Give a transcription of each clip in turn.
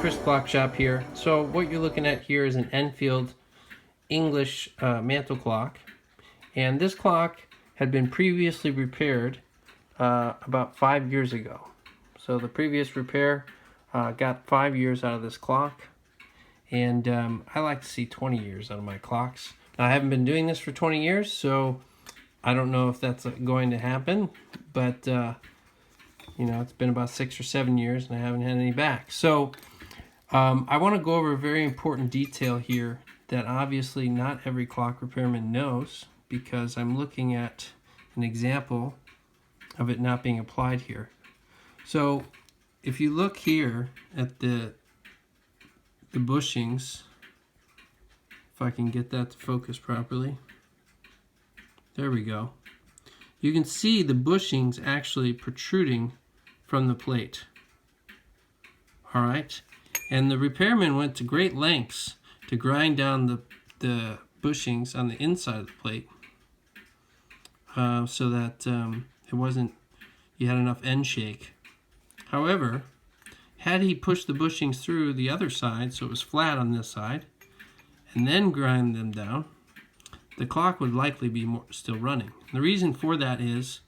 Chris Clock Shop here. So what you're looking at here is an Enfield English mantle clock, and this clock had been previously repaired about 5 years ago. So the previous repair got 5 years out of this clock, and I like to see 20 years out of my clocks. Now, I haven't been doing this for 20 years, so I don't know if that's going to happen, but you know, it's been about 6 or 7 years and I haven't had any back. So I want to go over a very important detail here that obviously not every clock repairman knows, because I'm looking at an example of it not being applied here. So if you look here at the bushings, if I can get that to focus properly, there we go. You can see the bushings actually protruding from the plate. All right, and the repairman went to great lengths to grind down the bushings on the inside of the plate so that it wasn't, you had enough end shake. However, had he pushed the bushings through the other side so it was flat on this side and then grind them down, the clock would likely be still running. The reason for that is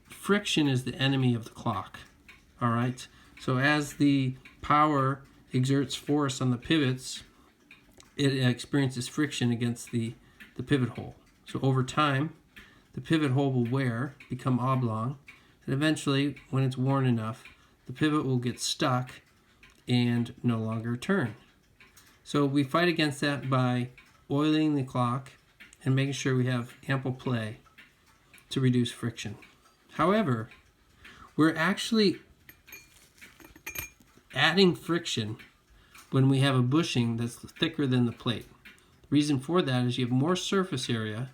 friction is the enemy of the clock. All right, so as the power exerts force on the pivots, it experiences friction against the pivot hole. So over time, the pivot hole will wear, become oblong, and eventually, when it's worn enough, the pivot will get stuck and no longer turn. So we fight against that by oiling the clock and making sure we have ample play to reduce friction. However, we're actually adding friction when we have a bushing that's thicker than the plate. The reason for that is you have more surface area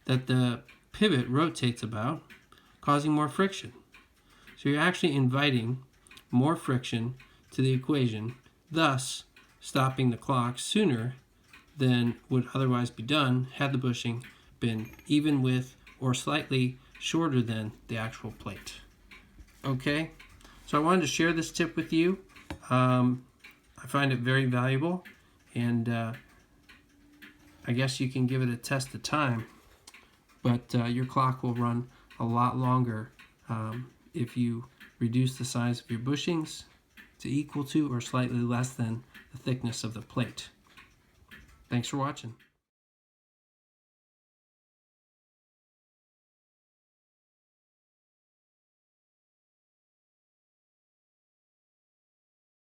that the pivot rotates about, causing more friction. So you're actually inviting more friction to the equation, thus stopping the clock sooner than would otherwise be done had the bushing been even with or slightly shorter than the actual plate. Okay, so I wanted to share this tip with you. I find it very valuable, and I guess you can give it a test of time, but your clock will run a lot longer if you reduce the size of your bushings to equal to or slightly less than the thickness of the plate. Thanks for watching.